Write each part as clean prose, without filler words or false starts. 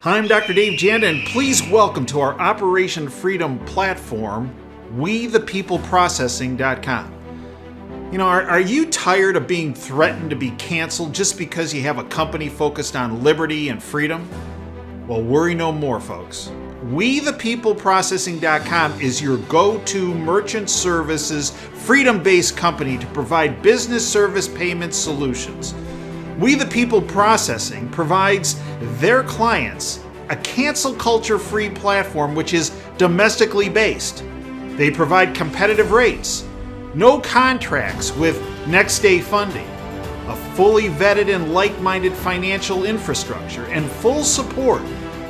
Hi, I'm Dr. Dave Janda, and please welcome to our Operation Freedom platform, WeThePeopleProcessing.com. You know, are you tired of being threatened to be canceled just because you have a company focused on liberty and freedom? Well, worry no more, folks. WeThePeopleProcessing.com is your go-to merchant services, freedom-based company to provide business service payment solutions. We the People Processing provides their clients a cancel culture-free platform which is domestically based. They provide competitive rates, no contracts with next-day funding, a fully vetted and like-minded financial infrastructure, and full support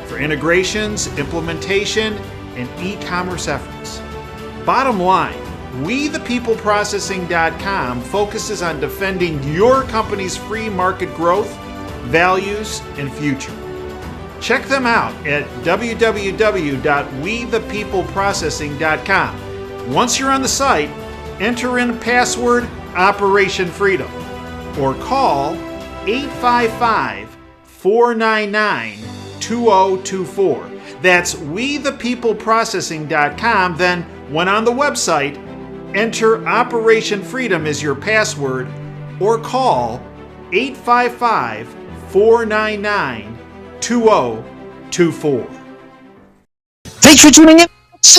for integrations, implementation, and e-commerce efforts. Bottom line, WeThePeopleProcessing.com focuses on defending your company's free market growth, values, and future. Check them out at www.WeThePeopleProcessing.com. Once you're on the site, enter in password Operation Freedom or call 855-499-2024. That's WeThePeopleProcessing.com. Then, when on the website, enter Operation Freedom as your password or call 855-499-2024. Thanks for tuning in.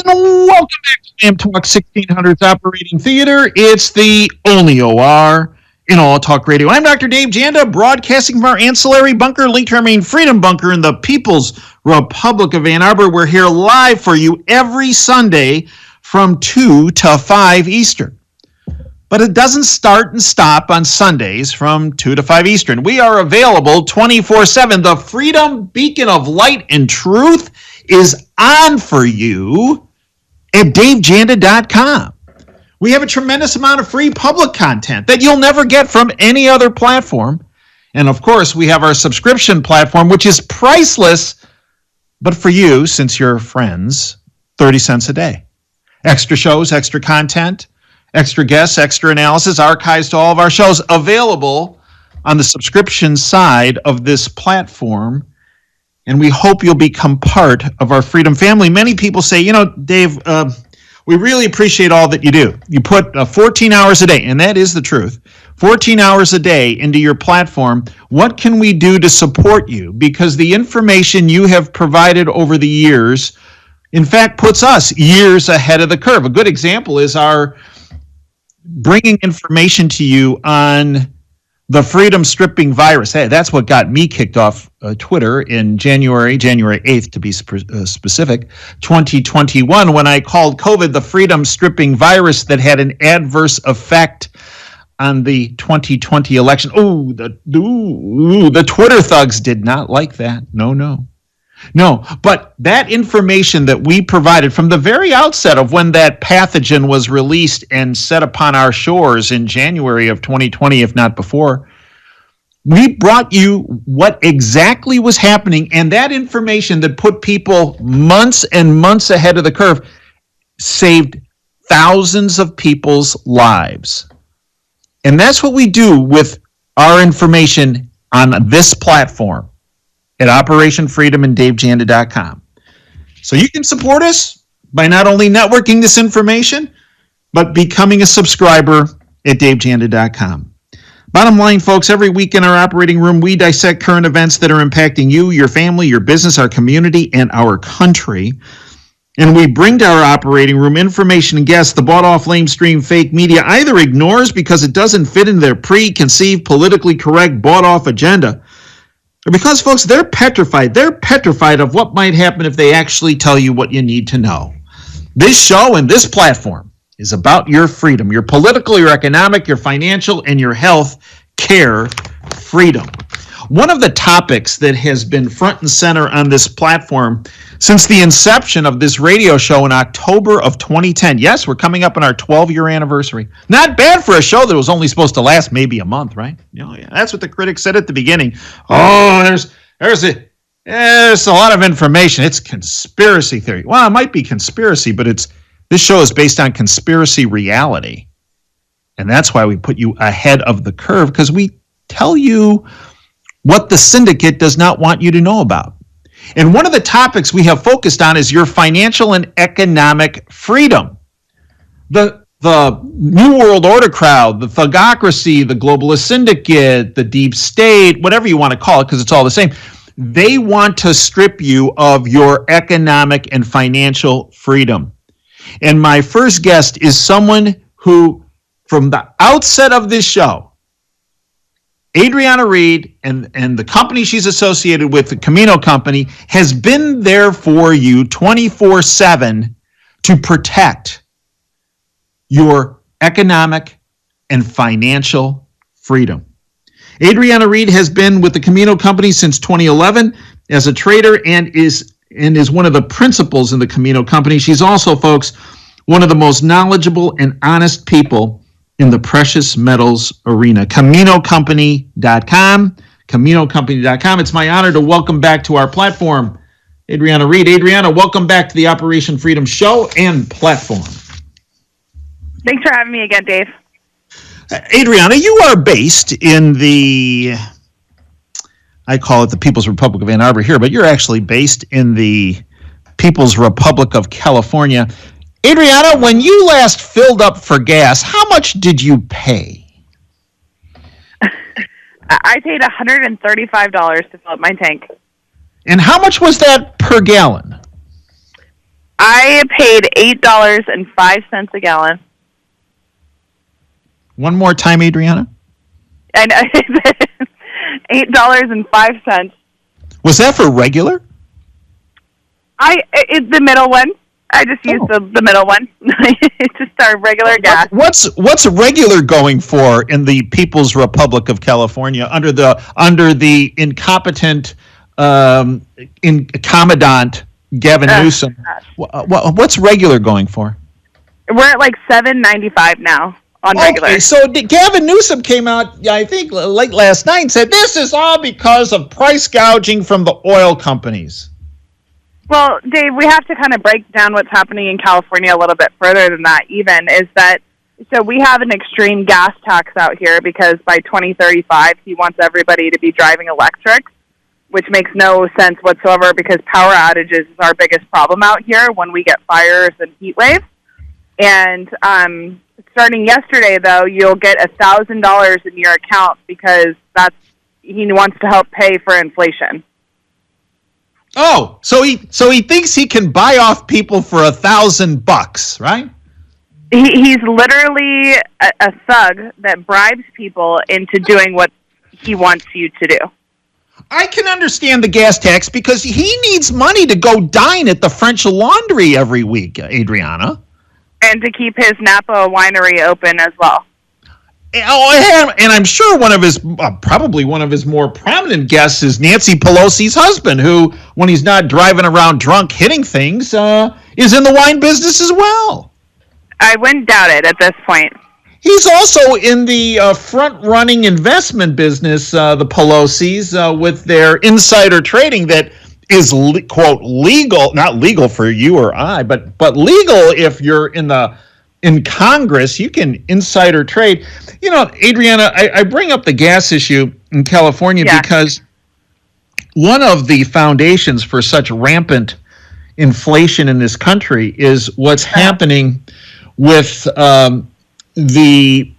And welcome back to Am Talk 1600's Operating Theater. It's the only OR in all talk radio. I'm Dr. Dave Janda, broadcasting from our ancillary bunker, linked to our main freedom bunker in the People's Republic of Ann Arbor. We're here live for you every Sunday from 2 to 5 Eastern. But it doesn't start and stop on Sundays from 2 to 5 Eastern. We are available 24/7. The Freedom Beacon of Light and Truth is on for you at davejanda.com. We have a tremendous amount of free public content that you'll never get from any other platform. And of course, we have our subscription platform, which is priceless, but for you, since you're friends, 30 cents a day. Extra shows, extra content, extra guests, extra analysis, archives to all of our shows available on the subscription side of this platform. And we hope you'll become part of our freedom family. Many people say, you know, Dave, we really appreciate all that you do. You put 14 hours a day, and that is the truth, 14 hours a day into your platform. What can we do to support you? Because the information you have provided over the years, in fact, puts us years ahead of the curve. A good example is our bringing information to you on the freedom stripping virus. Hey, that's what got me kicked off Twitter in January 8th to be specific, 2021, when I called COVID the freedom stripping virus that had an adverse effect on the 2020 election. The Twitter thugs did not like that. No, but that information that we provided from the very outset of when that pathogen was released and set upon our shores in January of 2020, if not before, we brought you what exactly was happening, and that information that put people months and months ahead of the curve saved thousands of people's lives. And that's what we do with our information on this platform at Operation Freedom and davejanda.com. So you can support us by not only networking this information, but becoming a subscriber at davejanda.com. Bottom line, folks, every week in our operating room, we dissect current events that are impacting you, your family, your business, our community, and our country. And we bring to our operating room information and guests the bought-off, lamestream, fake media either ignores because it doesn't fit in their preconceived, politically correct, bought-off agenda, because, folks, they're petrified. They're petrified of what might happen if they actually tell you what you need to know. This show and this platform is about your freedom, your political, your economic, your financial, and your health care freedom. One of the topics that has been front and center on this platform since the inception of this radio show in October of 2010. Yes, we're coming up on our 12-year anniversary. Not bad for a show that was only supposed to last maybe a month, right? Yeah, that's what the critics said at the beginning. Oh, there's a lot of information. It's conspiracy theory. Well, it might be conspiracy, but this show is based on conspiracy reality. And that's why we put you ahead of the curve, because we tell you what the Syndicate does not want you to know about. And one of the topics we have focused on is your financial and economic freedom. The New World Order crowd, the thugocracy, the globalist syndicate, the deep state, whatever you want to call it, because it's all the same, they want to strip you of your economic and financial freedom. And my first guest is someone who, from the outset of this show, Adriana Reed and the company she's associated with, the Camino Company, has been there for you 24/7 to protect your economic and financial freedom. Adriana Reed has been with the Camino Company since 2011 as a trader and is one of the principals in the Camino Company. She's also, folks, one of the most knowledgeable and honest people in the precious metals arena. CaminoCompany.com. CaminoCompany.com. It's my honor to welcome back to our platform Adriana Reed. Adriana, welcome back to the Operation Freedom Show and platform. Thanks for having me again, Dave. Adriana, you are based in I call it the People's Republic of Ann Arbor here, but you're actually based in the People's Republic of California. Adriana, when you last filled up for gas, how much did you pay? I paid $135 to fill up my tank. And how much was that per gallon? I paid $8.05 a gallon. One more time, Adriana. And $8.05. Was that for regular? It's the middle one. I just used the middle one. It's just our regular gas. What's regular going for in the People's Republic of California under the incompetent commandant Gavin Newsom? What's regular going for? We're at like $7.95 now on regular. Okay, so Gavin Newsom came out, I think, late last night and said this is all because of price gouging from the oil companies. Well, Dave, we have to kind of break down what's happening in California a little bit further than that even, is that, so we have an extreme gas tax out here because by 2035, he wants everybody to be driving electric, which makes no sense whatsoever because power outages is our biggest problem out here when we get fires and heat waves. And starting yesterday, though, you'll get $1,000 in your account because he wants to help pay for inflation. Oh, so he thinks he can buy off people for $1,000, right? He's literally a thug that bribes people into doing what he wants you to do. I can understand the gas tax because he needs money to go dine at the French Laundry every week, Adriana. And to keep his Napa winery open as well. Oh, and I'm sure probably one of his more prominent guests is Nancy Pelosi's husband, who, when he's not driving around drunk hitting things, is in the wine business as well. I wouldn't doubt it at this point. He's also in the front-running investment business, the Pelosi's, with their insider trading that is, quote, legal, not legal for you or I, but legal if you're in Congress. You can insider trade. You know, Adriana, I bring up the gas issue in California because one of the foundations for such rampant inflation in this country is what's happening with the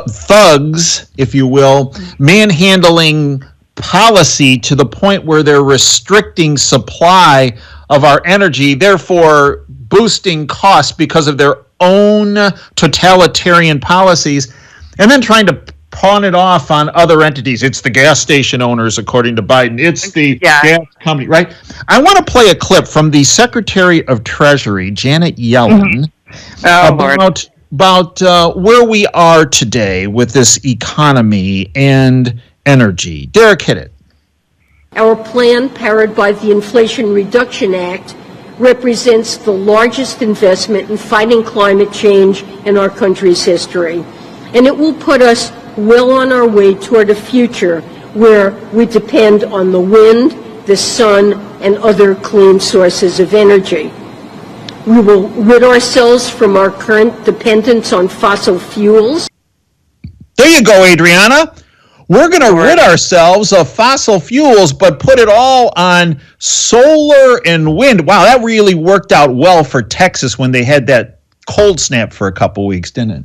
thugs, if you will, manhandling policy to the point where they're restricting supply of our energy, therefore boosting costs because of their own totalitarian policies, and then trying to pawn it off on other entities. It's the gas station owners, according to Biden. It's the gas company, right? I want to play a clip from the Secretary of Treasury, Janet Yellen, about where we are today with this economy and energy. Derek, hit it. Our plan, powered by the Inflation Reduction Act, represents the largest investment in fighting climate change in our country's history. And it will put us well on our way toward a future where we depend on the wind, the sun, and other clean sources of energy. We will rid ourselves from our current dependence on fossil fuels. There you go, Adriana. We're going to rid ourselves of fossil fuels, but put it all on solar and wind. Wow, that really worked out well for Texas when they had that cold snap for a couple weeks, didn't it?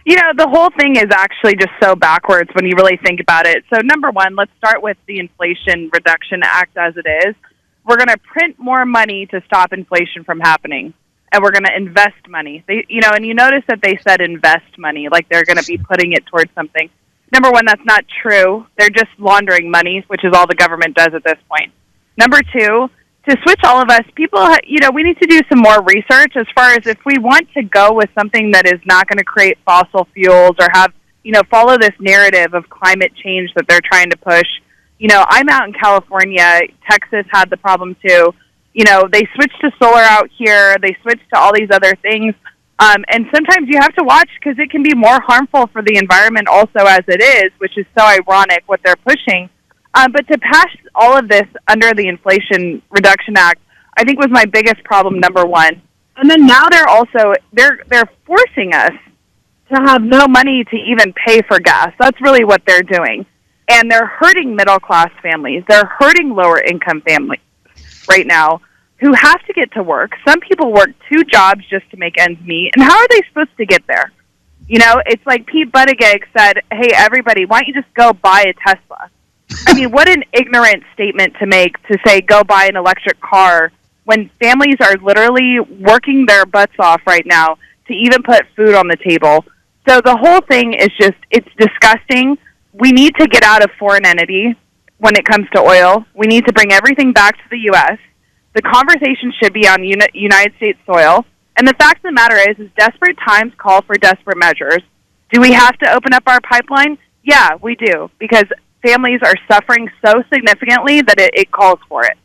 You know, the whole thing is actually just so backwards when you really think about it. So, number one, let's start with the Inflation Reduction Act as it is. We're going to print more money to stop inflation from happening, and we're going to invest money. And you notice that they said invest money, like they're going to be putting it towards something. Number one, that's not true. They're just laundering money, which is all the government does at this point. Number two, to switch all of us, people, we need to do some more research as far as if we want to go with something that is not going to create fossil fuels or have, follow this narrative of climate change that they're trying to push. I'm out in California. Texas had the problem too. They switched to solar out here. They switched to all these other things. And sometimes you have to watch because it can be more harmful for the environment also as it is, which is so ironic what they're pushing. But to pass all of this under the Inflation Reduction Act, I think was my biggest problem, number one. And then now they're forcing us to have no money to even pay for gas. That's really what they're doing. And they're hurting middle-class families. They're hurting lower-income families right now who have to get to work. Some people work 2 jobs just to make ends meet. And how are they supposed to get there? It's like Pete Buttigieg said, hey, everybody, why don't you just go buy a Tesla? I mean, what an ignorant statement to make, to say go buy an electric car when families are literally working their butts off right now to even put food on the table. So the whole thing is just, it's disgusting. We need to get out of foreign entity when it comes to oil. We need to bring everything back to the U.S. The conversation should be on United States soil. And the fact of the matter is desperate times call for desperate measures. Do we have to open up our pipeline? Yeah, we do, because families are suffering so significantly that it calls for it.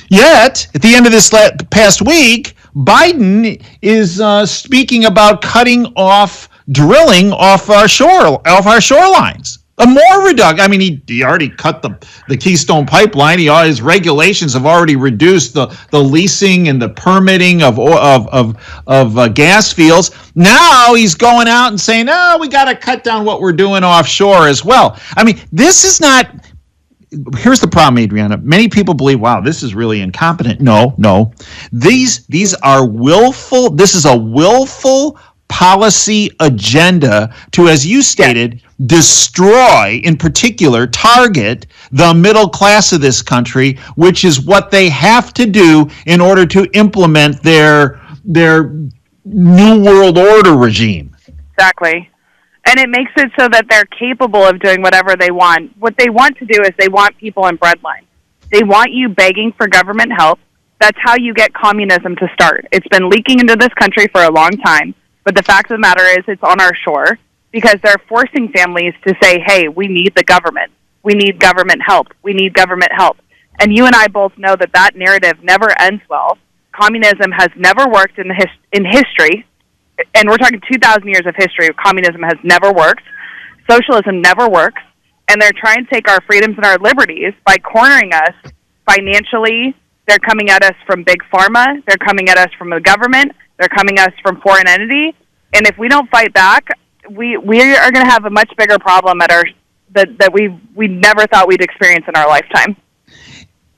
Yet, at the end of this past week, Biden is speaking about cutting off drilling off our shorelines. A more reduction. I mean, he already cut the Keystone Pipeline. His regulations have already reduced the leasing and the permitting of gas fields. Now he's going out and saying, "No, we got to cut down what we're doing offshore as well." I mean, this is not. Here's the problem, Adriana. Many people believe, "Wow, this is really incompetent." No. These are willful. This is a willful policy agenda to, as you stated, destroy, in particular, target the middle class of this country, which is what they have to do in order to implement their New World Order regime. Exactly. And it makes it so that they're capable of doing whatever they want. What they want to do is they want people in breadline. They want you begging for government help. That's how you get communism to start. It's been leaking into this country for a long time. But the fact of the matter is it's on our shore because they're forcing families to say, hey, we need the government. We need government help. We need government help. And you and I both know that narrative never ends well. Communism has never worked in history. And we're talking 2,000 years of history. Communism has never worked. Socialism never works. And they're trying to take our freedoms and our liberties by cornering us financially. They're coming at us from big pharma. They're coming at us from the government. They're coming at us from foreign entity. And if we don't fight back, we are going to have a much bigger problem that we never thought we'd experience in our lifetime.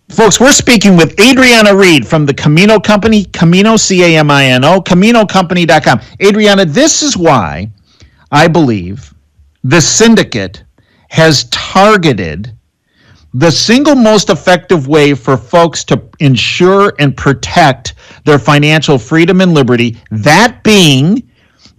Folks, we're speaking with Adriana Reed from the Camino Company, Camino, C-A-M-I-N-O, CaminoCompany.com. Adriana, this is why I believe the Syndicate has targeted the single most effective way for folks to ensure and protect their financial freedom and liberty, that being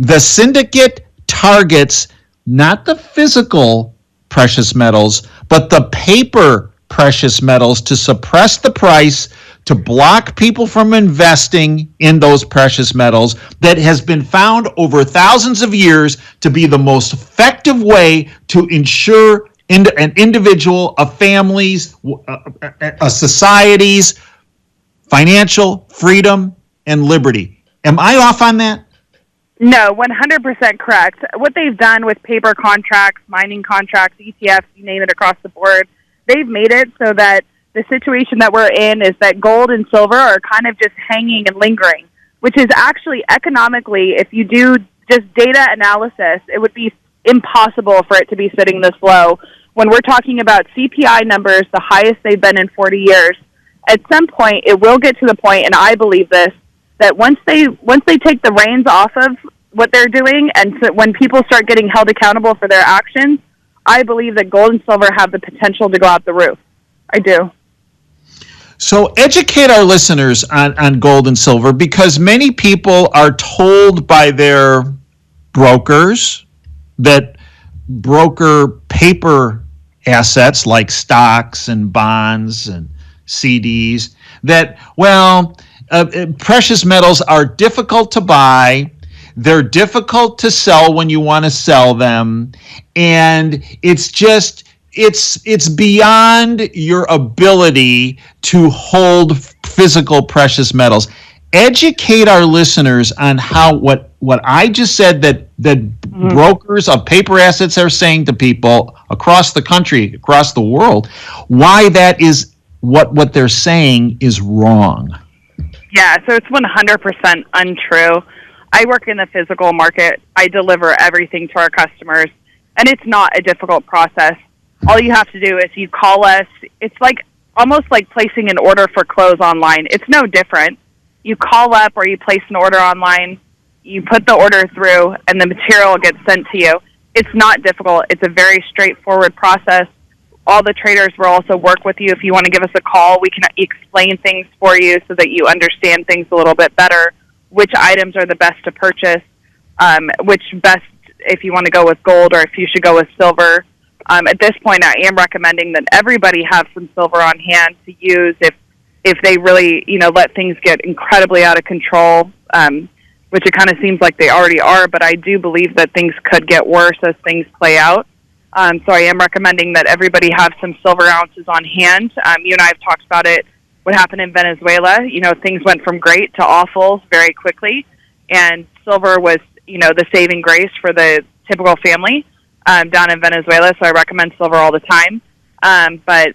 the Syndicate targets not the physical precious metals, but the paper precious metals to suppress the price, to block people from investing in those precious metals. That has been found over thousands of years to be the most effective way to ensure an individual, a family's, a society's financial freedom and liberty. Am I off on that? No, 100% correct. What they've done with paper contracts, mining contracts, ETFs, you name it, across the board, they've made it so that the situation that we're in is that gold and silver are kind of just hanging and lingering, which is actually economically, if you do just data analysis, it would be impossible for it to be sitting this low. When we're talking about CPI numbers, the highest they've been in 40 years, at some point it will get to the point, and I believe this, that once they take the reins off of what they're doing, and so when people start getting held accountable for their actions, I believe that gold and silver have the potential to go out the roof. I do. So educate our listeners on gold and silver, because many people are told by their brokers that broker paper assets like stocks and bonds and CDs that, precious metals are difficult to buy. They're difficult to sell when you want to sell them. And it's beyond your ability to hold physical precious metals. Educate our listeners on how what I just said that brokers of paper assets are saying to people across the country, across the world, why that is what they're saying is wrong. Yeah, so it's 100% untrue. I work in the physical market. I deliver everything to our customers, and it's not a difficult process. All you have to do is you call us. It's almost like placing an order for clothes online. It's no different. You call up or you place an order online, you put the order through, and the material gets sent to you. It's not difficult. It's a very straightforward process. All the traders will also work with you. If you want to give us a call, we can explain things for you so that you understand things a little bit better, which items are the best to purchase, if you want to go with gold or if you should go with silver. At this point, I am recommending that everybody have some silver on hand to use if they really, let things get incredibly out of control, which it kind of seems like they already are, but I do believe that things could get worse as things play out. So I am recommending that everybody have some silver ounces on hand. You and I have talked about it, what happened in Venezuela. Things went from great to awful very quickly, and silver was, the saving grace for the typical family down in Venezuela, so I recommend silver all the time. But,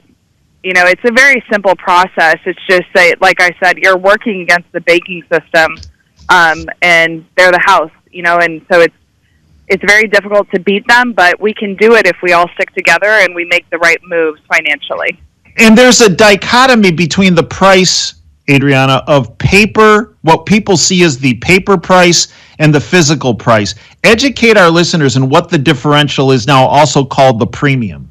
it's a very simple process. It's just that, like I said, you're working against the banking system, and they're the house, and so it's very difficult to beat them, but we can do it if we all stick together and we make the right moves financially. And there's a dichotomy between the price, Adriana, of paper, what people see as the paper price, and the physical price. Educate our listeners on what the differential is now also called the premium.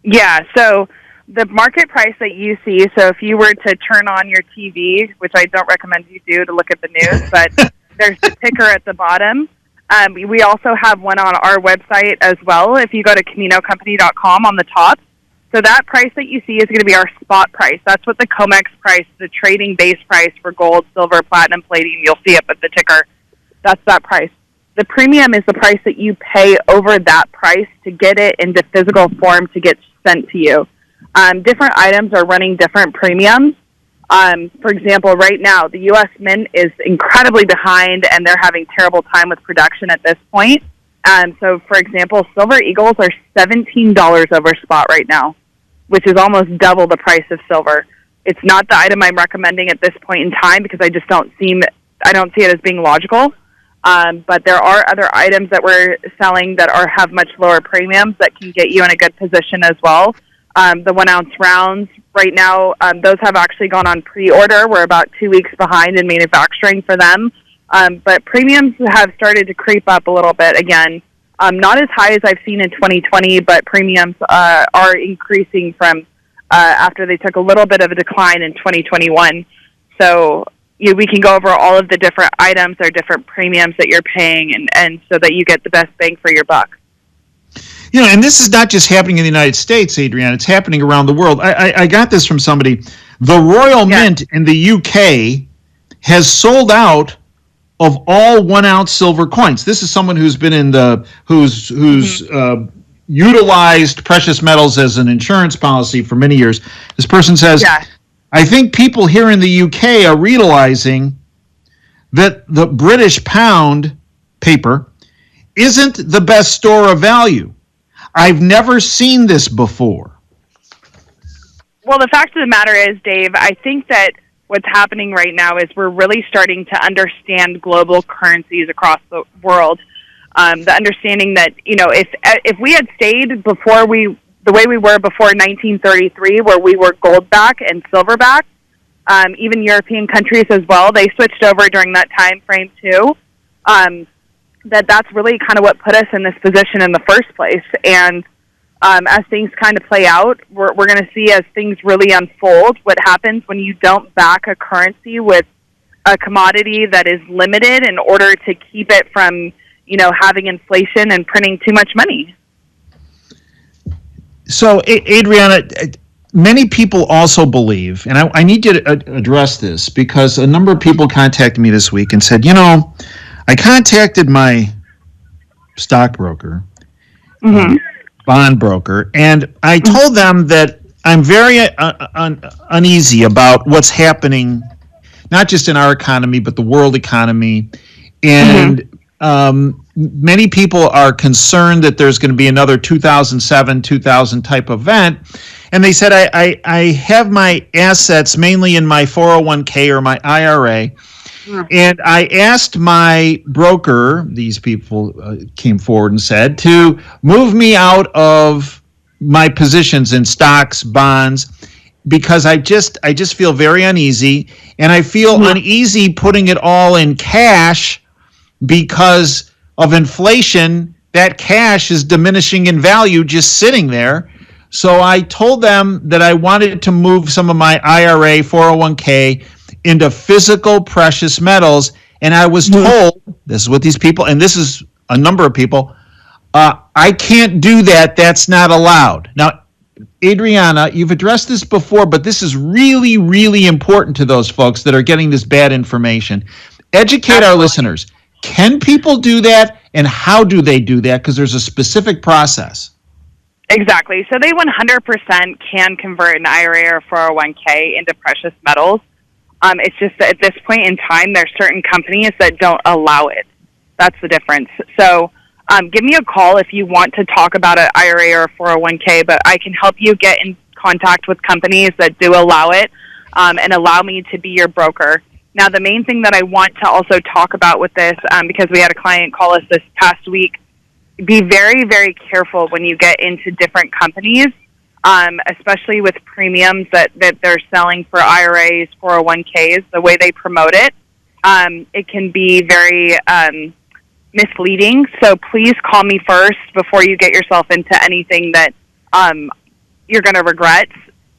Yeah, so the market price that you see, so if you were to turn on your TV, which I don't recommend you do to look at the news, but there's the ticker at the bottom. We also have one on our website as well. If you go to CaminoCompany.com on the top, so that price that you see is going to be our spot price. That's what the COMEX price, the trading base price for gold, silver, platinum, palladium, you'll see it, but the ticker, that's that price. The premium is the price that you pay over that price to get it into physical form to get sent to you. Different items are running different premiums. For example, right now, the U.S. Mint is incredibly behind, and they're having terrible time with production at this point. So, for example, silver eagles are $17 over spot right now, which is almost double the price of silver. It's not the item I'm recommending at this point in time because I don't see it as being logical. But there are other items that we're selling that have much lower premiums that can get you in a good position as well. The 1 ounce rounds right now, those have actually gone on pre-order. We're about 2 weeks behind in manufacturing for them. But premiums have started to creep up a little bit again. Not as high as I've seen in 2020, but premiums are increasing from after they took a little bit of a decline in 2021. So we can go over all of the different items or different premiums that you're paying and so that you get the best bang for your buck. And this is not just happening in the United States, Adriana. It's happening around the world. I got this from somebody. The Royal Mint in the UK has sold out of all 1 ounce silver coins. This is someone who's been in who's utilized precious metals as an insurance policy for many years. This person says, I think people here in the UK are realizing that the British pound paper isn't the best store of value. I've never seen this before. Well, the fact of the matter is, Dave, I think that what's happening right now is we're really starting to understand global currencies across the world. The understanding that, if we had stayed the way we were before 1933, where we were gold back and silver back, even European countries as well, they switched over during that time frame too. That's really kind of what put us in this position in the first place. And as things kind of play out, we're going to see as things really unfold what happens when you don't back a currency with a commodity that is limited in order to keep it from, having inflation and printing too much money. So, Adriana, many people also believe, and I need you to address this, because a number of people contacted me this week and said, I contacted my stockbroker, bond broker, and I told them that I'm very uneasy about what's happening, not just in our economy, but the world economy. And many people are concerned that there's going to be another 2007, 2000 type event. And they said, I have my assets mainly in my 401k or my IRA. And I asked my broker, these people came forward and said, to move me out of my positions in stocks, bonds, because I just feel very uneasy. And I feel uneasy putting it all in cash because of inflation. That cash is diminishing in value just sitting there. So I told them that I wanted to move some of my IRA, 401k into physical precious metals. And I was told, this is what these people, and this is a number of people, I can't do that. That's not allowed. Now, Adriana, you've addressed this before, but this is really, really important to those folks that are getting this bad information. Educate our listeners. Can people do that, and how do they do that? Because there's a specific process. Exactly. So they 100% can convert an IRA or 401k into precious metals. It's just that at this point in time, there's certain companies that don't allow it. That's the difference. So give me a call if you want to talk about an IRA or a 401k, but I can help you get in contact with companies that do allow it and allow me to be your broker. Now, the main thing that I want to also talk about with this, because we had a client call us this past week, be very, very careful when you get into different companies, especially with premiums that they're selling for IRAs, 401ks, the way they promote it. It can be very misleading. So please call me first before you get yourself into anything that you're going to regret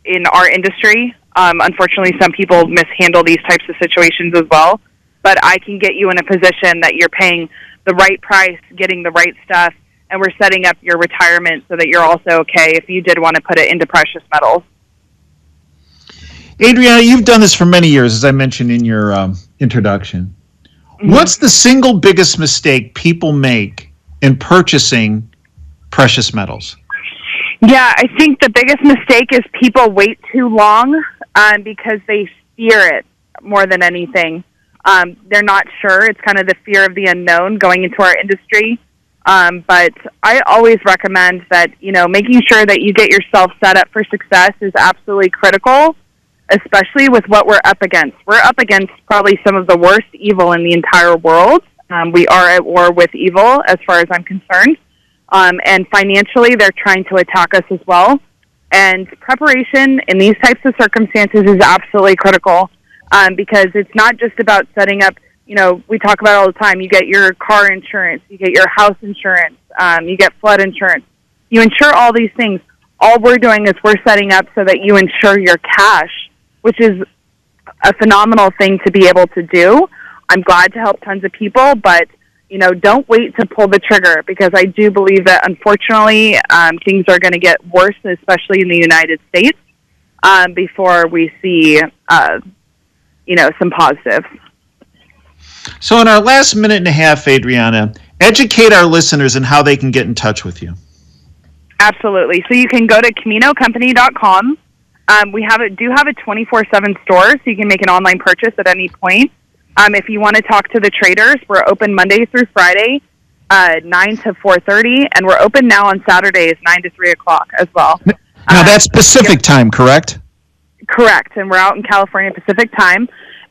in our industry. Unfortunately, some people mishandle these types of situations as well. But I can get you in a position that you're paying the right price, getting the right stuff, and we're setting up your retirement so that you're also okay if you did want to put it into precious metals. Adriana, you've done this for many years, as I mentioned in your introduction. What's the single biggest mistake people make in purchasing precious metals? Yeah, I think the biggest mistake is people wait too long because they fear it more than anything. They're not sure. It's kind of the fear of the unknown going into our industry. But I always recommend that, making sure that you get yourself set up for success is absolutely critical, especially with what we're up against. We're up against probably some of the worst evil in the entire world. We are at war with evil as far as I'm concerned. And financially, they're trying to attack us as well. And preparation in these types of circumstances is absolutely critical because it's not just about setting up, we talk about it all the time. You get your car insurance, you get your house insurance, you get flood insurance. You insure all these things. All we're doing is we're setting up so that you insure your cash, which is a phenomenal thing to be able to do. I'm glad to help tons of people, but don't wait to pull the trigger because I do believe that, unfortunately, things are going to get worse, especially in the United States, before we see, some positives. So in our last minute and a half, Adriana, educate our listeners on how they can get in touch with you. Absolutely. So you can go to CaminoCompany.com. We do have a 24/7 store, so you can make an online purchase at any point. If you want to talk to the traders, we're open Monday through Friday, 9 to 4:30, and we're open now on Saturdays, 9 to 3 o'clock as well. Now, that's Pacific time, correct? Correct, and we're out in California Pacific time.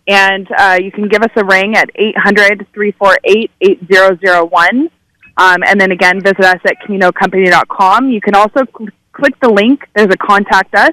And you can give us a ring at 800-348-8001. And then again, visit us at CaminoCompany.com. You can also click the link. There's a contact us.